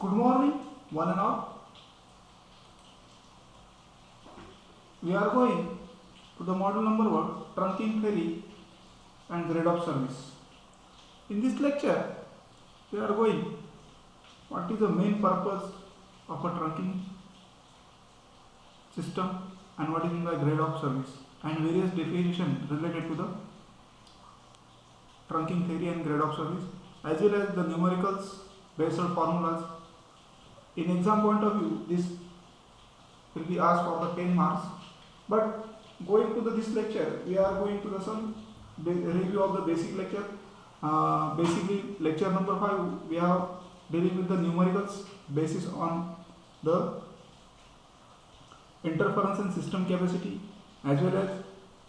Good morning, one and all. We are going to the module number 1, trunking theory and grade of service. In this lecture, we are going what is the main purpose of a trunking system and what is meant by grade of service and various definitions related to the trunking theory and grade of service, as well as the numericals based on formulas. In exam point of view, this will be asked for the 10 marks. But going to this lecture, we are going to the some review of the basic lecture. Basically, lecture number 5, we are dealing with the numericals basis on the interference and system capacity, as well as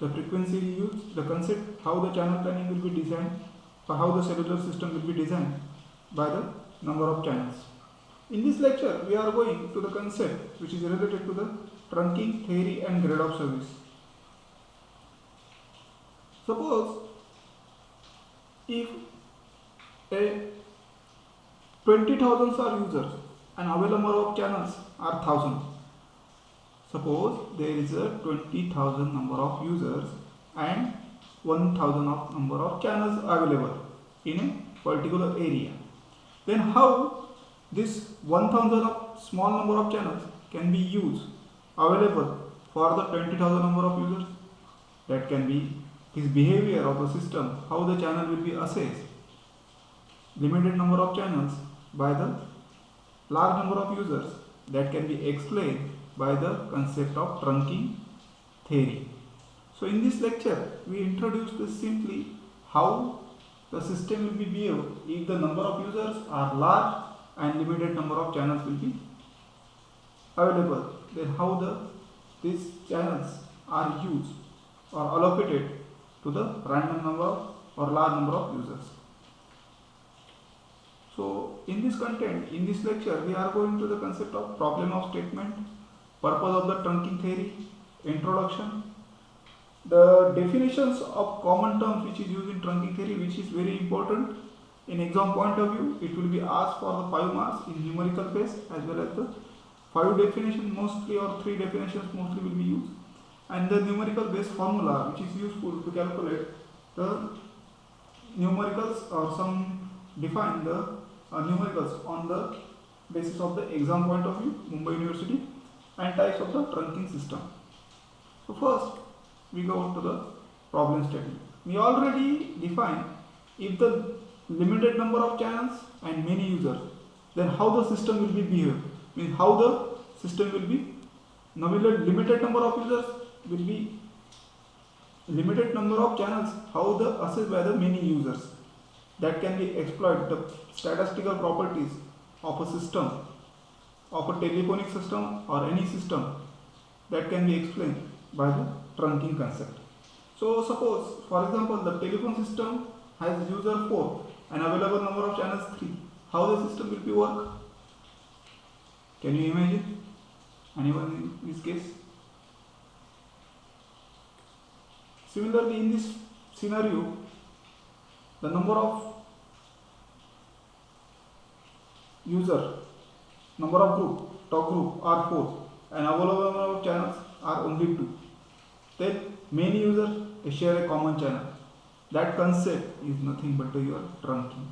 the frequency used, the concept, how the channel planning will be designed, or how the cellular system will be designed by the number of channels. In this lecture, we are going to the concept which is related to the trunking theory and grade of service. Suppose if a 20,000 are users and available number of channels are 1000. Suppose there is a 20,000 number of users and 1000 of number of channels available in a particular area. Then how this 1000 of small number of channels can be used available for the 20,000 number of users? That can be his behavior of the system, how the channel will be assessed, limited number of channels by the large number of users. That can be explained by the concept of trunking theory. So in this lecture, we introduce this simply how the system will be behaved if the number of users are large and limited number of channels will be available. Then how these channels are used or allocated to the random number or large number of users. So in this content, in this lecture, we are going to the concept of problem of statement, purpose of the trunking theory, introduction, the definitions of common terms which is used in trunking theory, which is very important. In exam point of view, it will be asked for the 5 marks in numerical base, as well as the 5 definitions mostly or 3 definitions mostly will be used, and the numerical base formula which is useful to calculate the numericals or some define the numericals on the basis of the exam point of view, Mumbai University, and types of the trunking system. So first we go to the problem statement. We already defined if the limited number of channels and many users, then how the system will be behave. Means how the system will be limited number of users will be limited number of channels, how the assessed by the many users. That can be exploit the statistical properties of a system, of a telephonic system or any system, that can be explained by the trunking concept. So suppose, for example, the telephone system has user 4 and available number of channels 3. How the system will be work? Can you imagine? Anyone in this case? Similarly, in this scenario, the number of user, number of group, talk group are 4 and available number of channels are only 2. Then many users share a common channel. That concept is nothing but your trunking.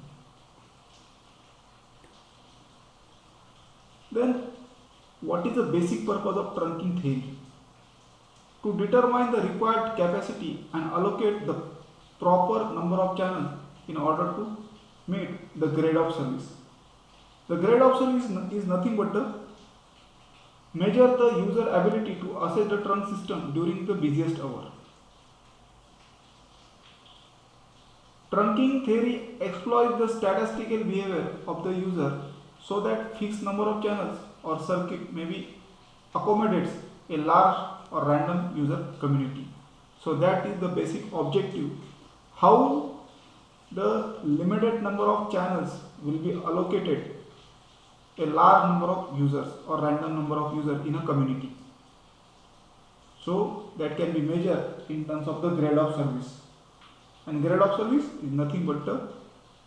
Then what is the basic purpose of trunking theory? To determine the required capacity and allocate the proper number of channels in order to meet the grade of service. The grade of service is nothing but to measure the user ability to assess the trunk system during the busiest hour. Trunking theory exploits the statistical behavior of the user so that fixed number of channels or circuit may be accommodates a large or random user community. So that is the basic objective. How the limited number of channels will be allocated a large number of users or random number of users in a community. So that can be measured in terms of the grade of service. And grade of service is nothing but the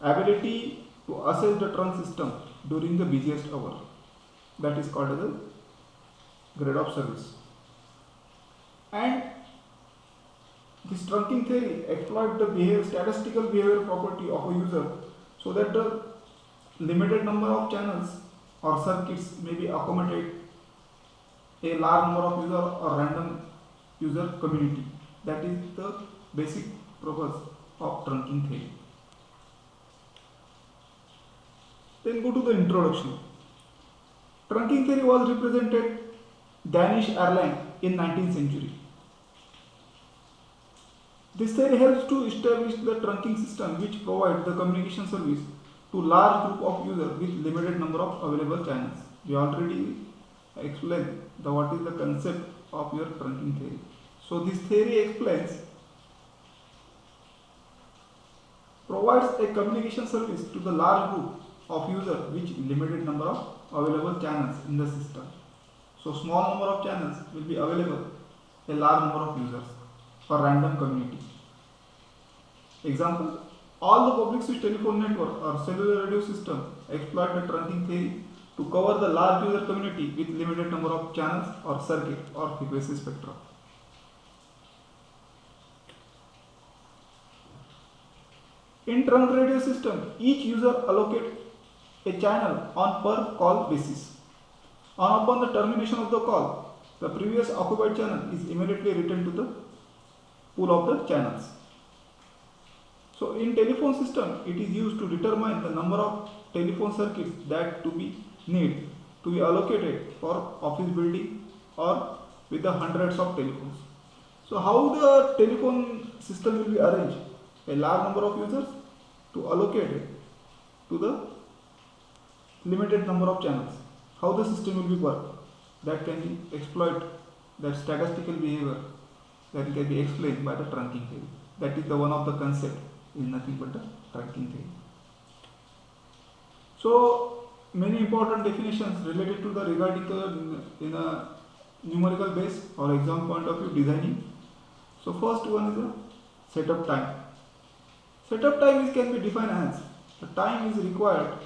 ability to assess the trunk system during the busiest hour. That is called as a grade of service. And this trunking theory exploits the statistical behavior property of a user so that the limited number of channels or circuits may be accommodate a large number of user or random user community. That is the basic purpose of trunking theory. Then go to the introduction. Trunking theory was represented Danish airline in 19th century. This theory helps to establish the trunking system which provides the communication service to large group of users with limited number of available channels. We already explained what is the concept of your trunking theory. So this theory provides a communication service to the large group of users with limited number of available channels in the system. So small number of channels will be available a large number of users for random community. Example, all the public switch telephone network or cellular radio system exploit the trunking theory to cover the large user community with limited number of channels or circuit or frequency spectra. In trunk radio system, each user allocates a channel on per call basis. Upon the termination of the call, the previous occupied channel is immediately returned to the pool of the channels. So in telephone system, it is used to determine the number of telephone circuits that to be allocated for office building or with the hundreds of telephones. So how the telephone system will be arranged? A large number of users to allocate it to the limited number of channels. How the system will be work? That can be exploit that statistical behavior that can be explained by the trunking theory. That is the one of the concept is nothing but the trunking theory. So many important definitions related to the regarding the in a numerical base or exam point of view designing. So first one is the setup time. Setup time can be defined as the time is required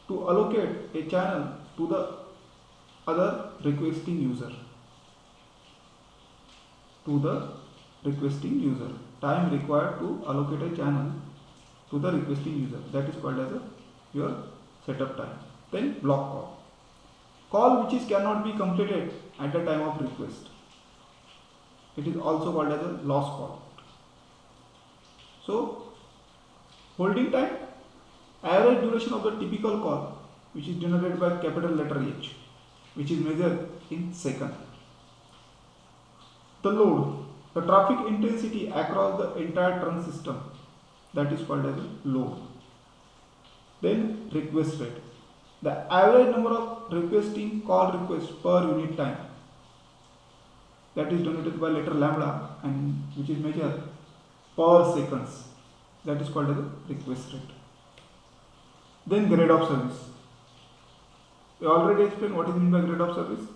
to allocate a channel to the other requesting user. Time required to allocate a channel to the requesting user. That is called as your setup time. Then block call. Call which cannot be completed at the time of request. It is also called as a lost call. So holding time, average duration of the typical call which is denoted by capital letter H, which is measured in second. The load, the traffic intensity across the entire trunk system, that is called as load. Then request rate, the average number of requesting call requests per unit time, that is denoted by letter lambda and which is measured per seconds, that is called as request rate. Then grade of service. We already explained what is meant by grade of service.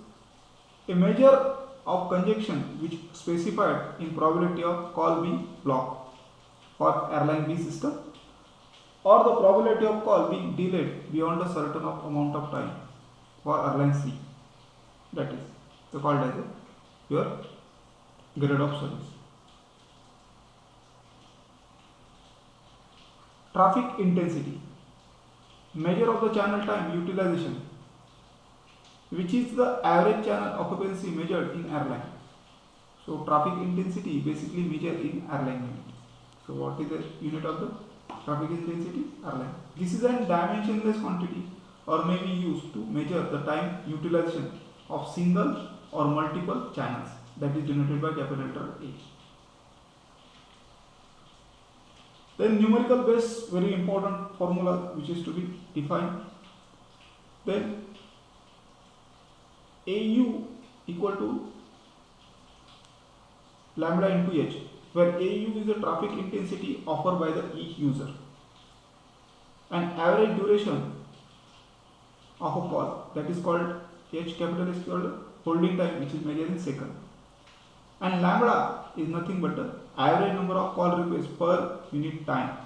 A measure of conjunction which specified in probability of call being blocked for airline B system or the probability of call being delayed beyond a certain amount of time for airline C. That is called as your grade of service. Traffic intensity, measure of the channel time utilization, which is the average channel occupancy measured in airline. So traffic intensity basically measured in airline unit. So what is the unit of the traffic intensity? Airline. This is a dimensionless quantity or may be used to measure the time utilization of single or multiple channels, that is denoted by capital letter A. Then numerical base, very important formula which is to be defined. Then AU equal to lambda into H, where AU is the traffic intensity offered by the each user and average duration of a call, that is called H capital is called holding time, which is measured in second, and lambda is nothing but the average number of call requests per unit time,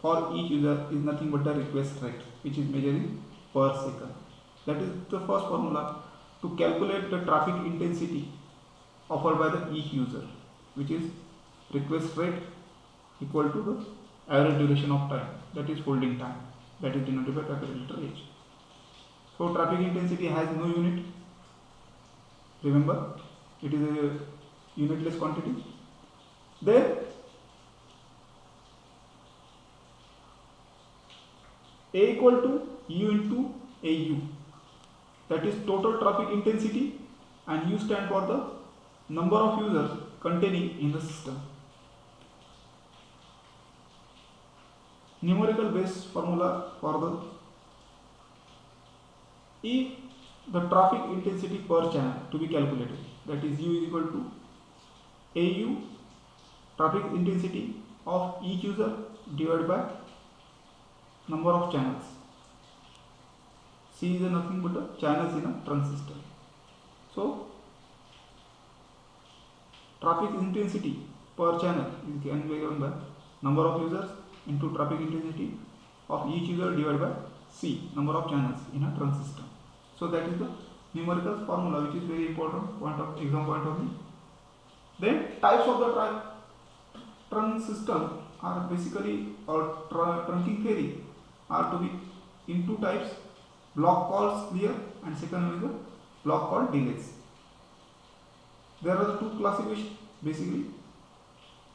for each user is nothing but the request rate, which is measured in per second. That is the first formula to calculate the traffic intensity offered by the each user, which is request rate equal to the average duration of time, that is holding time, that is denoted by capital letter H. So traffic intensity has no unit. Remember, it is a unitless quantity. Then A equal to U into AU, that is total traffic intensity, and U stand for the number of users containing in the system. Numerical base formula for the if the traffic intensity per channel to be calculated, that is U is equal to AU, traffic intensity of each user divided by number of channels. C is nothing but the channels in a trunk system. So traffic intensity per channel is given by number of users into traffic intensity of each user divided by C, number of channels in a trunk system. So that is the numerical formula, which is very important point of exam point of view. Then types of the trunk system are basically, or trunking theory are to be in two types: block calls clear, and second one is the block call delays. There are two classifications basically.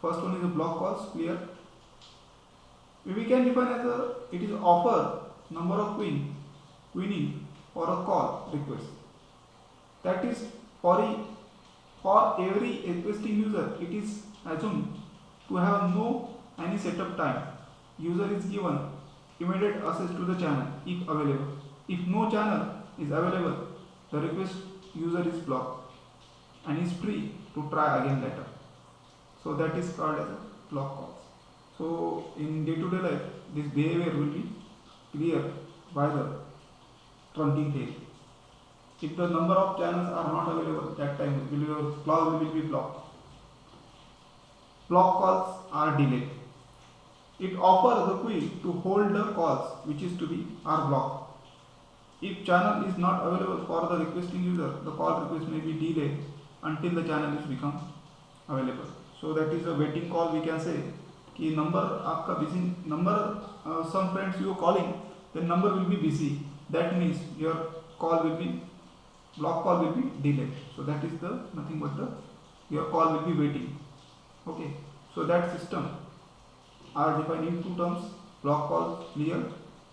First one is the block calls clear. We can define as it is offer number of queuing for a call request. That is for every requesting user, it is assumed to have no any setup time. User is given immediate access to the channel if available. If no channel is available, the request user is blocked and is free to try again later. So that is called as a block calls. So in day-to-day life, this behavior will be clear by the trunking theory. If the number of channels are not available, that time your clause will be blocked. Block calls are delayed. It offers the queue to hold the calls which is to be are blocked. If channel is not available for the requesting user, the call request may be delayed until the channel is become available. So that is a waiting call, we can say कि number आपका busy number some friends you are calling, then number will be busy, that means your call will be block call will be delayed. So that is the nothing but the your call will be waiting. Okay, so that system are defined in two terms: block calls clear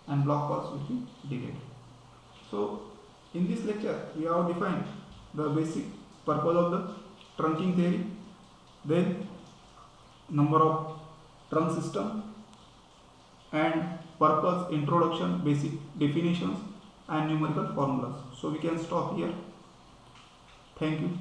and block calls will be delayed. So in this lecture we have defined the basic purpose of the trunking theory, then number of trunk system, and purpose, introduction, basic definitions and numerical formulas. So we can stop here. Thank you.